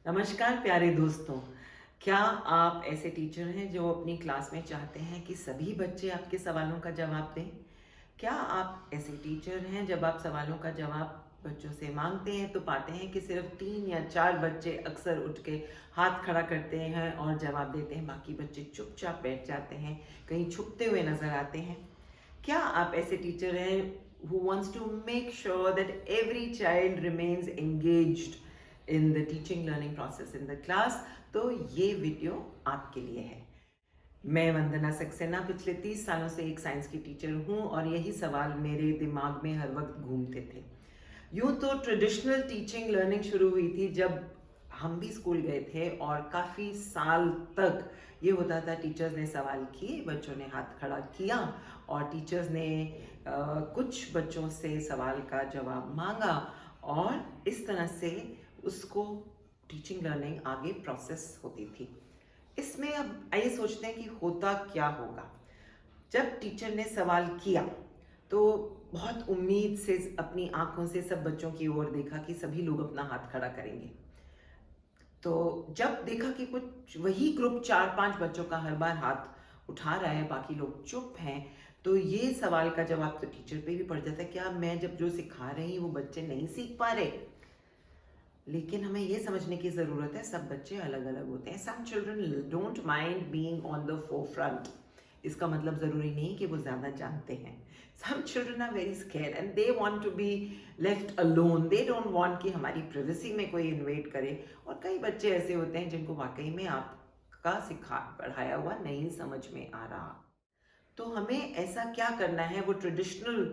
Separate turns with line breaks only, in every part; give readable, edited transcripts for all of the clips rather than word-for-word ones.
नमस्कार प्यारे दोस्तों। क्या आप ऐसे टीचर हैं जो अपनी क्लास में चाहते हैं कि सभी बच्चे आपके सवालों का जवाब दें? क्या आप ऐसे टीचर हैं जब आप सवालों का जवाब बच्चों से मांगते हैं तो पाते हैं कि सिर्फ 3 या 4 बच्चे अक्सर उठ के हाथ खड़ा करते हैं और जवाब देते हैं, बाकी बच्चे चुपचाप बैठ जाते हैं, कहीं छुपते हुए नजर आते हैं? क्या आप ऐसे टीचर हैं who wants to make sure that every child remains engaged in the teaching learning process in the class? तो ये वीडियो आपके लिए है। मैं वंदना सक्सेना पिछले 30 सालों से एक साइंस की टीचर हूँ और यही सवाल मेरे दिमाग में हर वक्त घूमते थे। यूँ तो ट्रेडिशनल टीचिंग लर्निंग शुरू हुई थी जब हम भी स्कूल गए थे और काफ़ी साल तक ये होता था, टीचर्स ने सवाल किए, बच्चों ने हाथ खड़ा किया और टीचर्स ने कुछ बच्चों से सवाल का जवाब मांगा और इस तरह से उसको टीचिंग लर्निंग आगे प्रोसेस होती थी। इसमें अब आइए सोचते हैं कि होता क्या होगा। जब टीचर ने सवाल किया तो बहुत उम्मीद से अपनी आंखों से सब बच्चों की ओर देखा कि सभी लोग अपना हाथ खड़ा करेंगे। तो जब देखा कि कुछ वही ग्रुप 4-5 बच्चों का हर बार हाथ उठा रहा है, बाकी लोग चुप हैं, तो ये सवाल का जवाब तो टीचर पे भी पड़ जाता है, क्या मैं जब जो सिखा रही हूँ वो बच्चे नहीं सीख पा रहे? लेकिन हमें ये समझने की ज़रूरत है, सब बच्चे अलग अलग होते हैं। Some children don't mind being on the forefront. इसका मतलब ज़रूरी नहीं कि वो ज़्यादा जानते हैं। Some children are very scared and they want to be left alone. They don't want कि हमारी प्राइवेसी में कोई इन्वेड करे। और कई बच्चे ऐसे होते हैं जिनको वाकई में आपका पढ़ाया हुआ नहीं समझ में आ रहा। तो हमें ऐसा क्या करना है? वो ट्रेडिशनल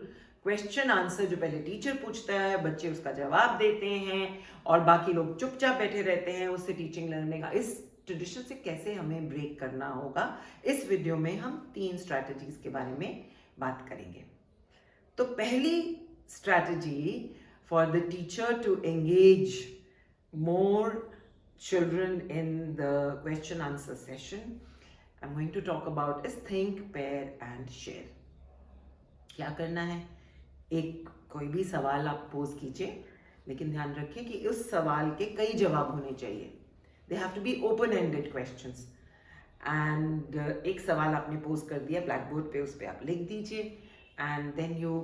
क्वेश्चन आंसर जो पहले टीचर पूछता है, बच्चे उसका जवाब देते हैं और बाकी लोग चुपचाप बैठे रहते हैं, उससे टीचिंग लर्निंग का इस ट्रेडिशन से कैसे हमें ब्रेक करना होगा, इस वीडियो में हम 3 स्ट्रैटेजीज के बारे में बात करेंगे। तो पहली strategy for the teacher to engage more children in the question answer session I'm going to talk about is think, pair and share. क्या करना है? एक कोई भी सवाल आप पोज कीजिए, लेकिन ध्यान रखें कि उस सवाल के कई जवाब होने चाहिए। They have to be open ended questions. And एक सवाल आपने पोज कर दिया ब्लैक बोर्ड पे, उस पर आप लिख दीजिए and then you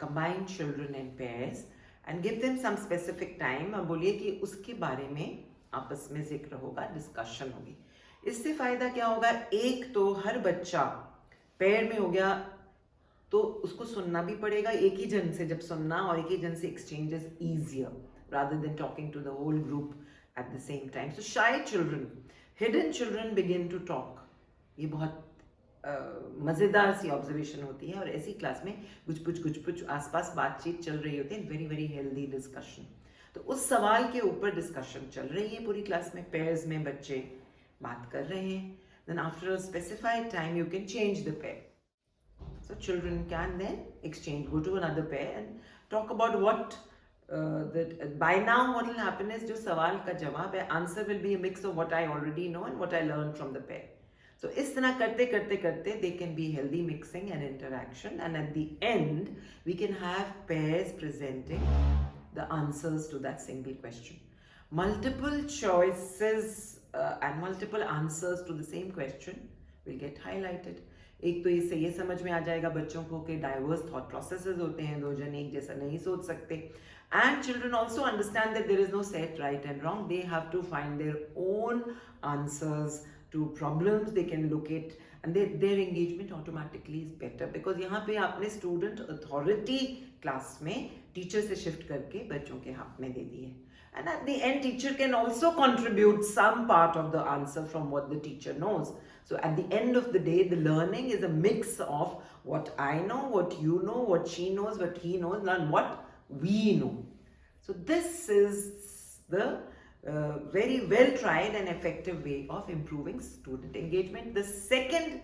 combine children in pairs and give them some specific time. अब बोलिए कि उसके बारे में आपस में जिक्र होगा, डिस्कशन होगी। इससे फायदा क्या होगा? एक तो हर बच्चा पेयर में हो गया तो उसको सुनना भी पड़ेगा एक ही जन से। जब सुनना और एक ही जन से exchange is easier rather than talking to the whole group at the same time. So shy children, hidden children begin to talk. ये बहुत मज़ेदार सी ऑब्जर्वेशन होती है और ऐसी क्लास में कुछ आसपास बातचीत चल रही होती है, वेरी वेरी हेल्दी डिस्कशन। तो उस सवाल के ऊपर डिस्कशन चल रही है पूरी क्लास में, पेयर्स में बच्चे बात कर रहे हैं। Then after a specified time you can change the pair. So children can then exchange, go to another pair and talk about what by now what will happen is जो सवाल का जवाब है, answer will be a mix of what I already know and what I learned from the pair. So इस तरह करते करते करते they can be healthy mixing and interaction, and at the end we can have pairs presenting the answers to that single question. Multiple choices and multiple answers to the same question will get highlighted. एक तो इससे ये समझ में आ जाएगा बच्चों को कि डाइवर्स थॉट प्रोसेसेस होते हैं, दो जन एक जैसा नहीं सोच सकते। And children also understand that there is no set right and wrong, they have to find their own answers to problems they can locate and their engagement automatically is better, because यहाँ पे आपने student authority class में teacher से shift करके बच्चों के हाथ में दे दी है। And at the end, teacher can also contribute some part of the answer from what the teacher knows. So at the end of the day, the learning is a mix of what I know, what you know, what she knows, what he knows, and what we know. So this is the very well tried and effective way of improving student engagement. The second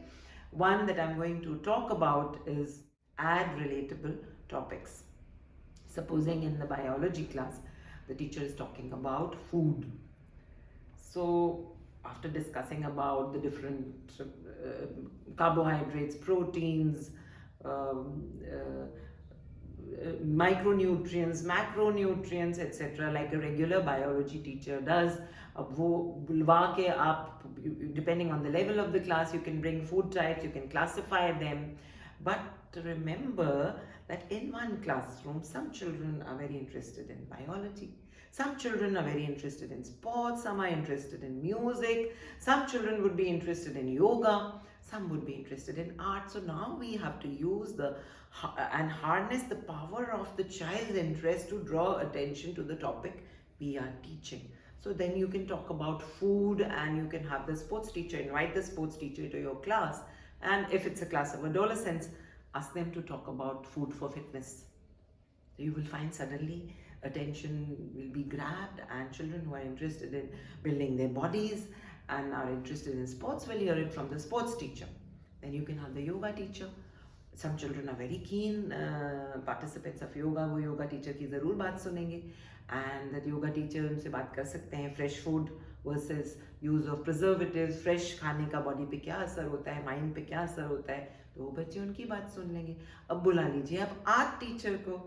one that I'm going to talk about is add relatable topics. Supposing in the biology class, the teacher is talking about food. So after discussing about the different carbohydrates, proteins, micronutrients, macronutrients, etc., like a regular biology teacher does, अब वो बुलवा के आप, depending on the level of the class, you can bring food types, you can classify them. But remember that in one classroom, some children are very interested in biology, some children are very interested in sports, some are interested in music, some children would be interested in yoga, some would be interested in art. So now we have to use and harness the power of the child's interest to draw attention to the topic we are teaching. So then you can talk about food, and you can have the sports teacher, invite the sports teacher to your class. And if it's a class of adolescents, ask them to talk about food for fitness. So you will find suddenly attention will be grabbed, and children who are interested in building their bodies and are interested in sports will hear it from the sports teacher. Then you can have the yoga teacher. Some children are very keen participants of yoga, वो yoga teacher की ज़रूर बात सुनेंगे, and that yoga teacher उनसे बात कर सकते हैं fresh food versus use of preservatives, fresh खाने का body पे क्या असर होता है, mind पे क्या असर होता है, तो वो बच्चे उनकी बात सुन लेंगे. अब बुला लीजिए आप art teacher को.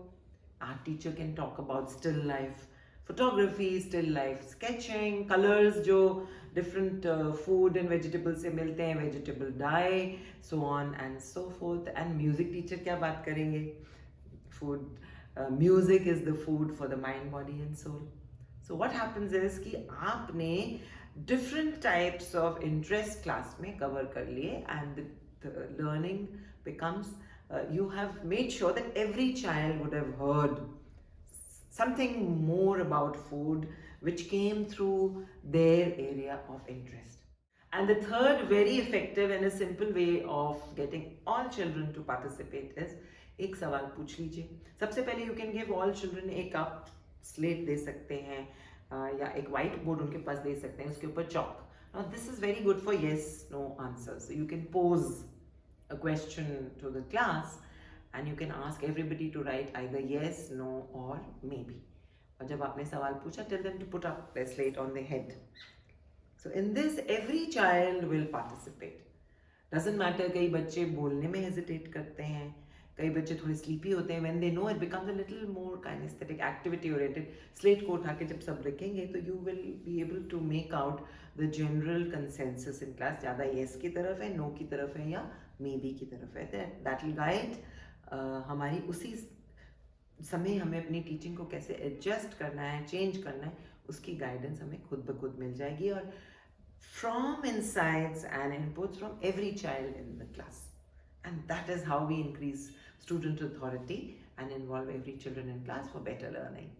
Art teacher can talk about still life photography, still life sketching, colors जो different food and vegetables से मिलते हैं, vegetable dye, so on and so forth. And music teacher क्या बात करेंगे? Food, music is the food for the mind, body and soul. So what happens is कि आपने different types of interest class में cover कर लिए, and the learning becomes, you have made sure that every child would have heard something more about food which came through their area of interest. And the third very effective and a simple way of getting all children to participate is, एक सवाल पूछ लीजिए. सबसे पहले you can give all children एक आप slate दे सकते हैं, या एक white board उनके पास दे सकते हैं, उसके ऊपर chalk. Now this is very good for yes no answers. So you can pose a question to the class, and you can ask everybody to write either yes, no or maybe. और जब आपने सवाल पूछा, tell them to put up their slate on their head. So in this, every child will participate. Doesn't matter, कई बच्चे बोलने में hesitate करते हैं, कई बच्चे थोड़े sleepy होते हैं. When they know, it becomes a little more kinesthetic, activity oriented. Slate को उठा के जब सब लिखेंगे, तो you will be able to make out the general consensus in class. ज़्यादा yes की तरफ है, no की तरफ है, या maybe की तरफ है. That will guide हमारी उसी समय हमें अपनी टीचिंग को कैसे एडजस्ट करना है, चेंज करना है, उसकी गाइडेंस हमें खुद ब खुद मिल जाएगी. और from insights and inputs from every child in the class. And that is how we increase student authority and involve every children in class for better learning.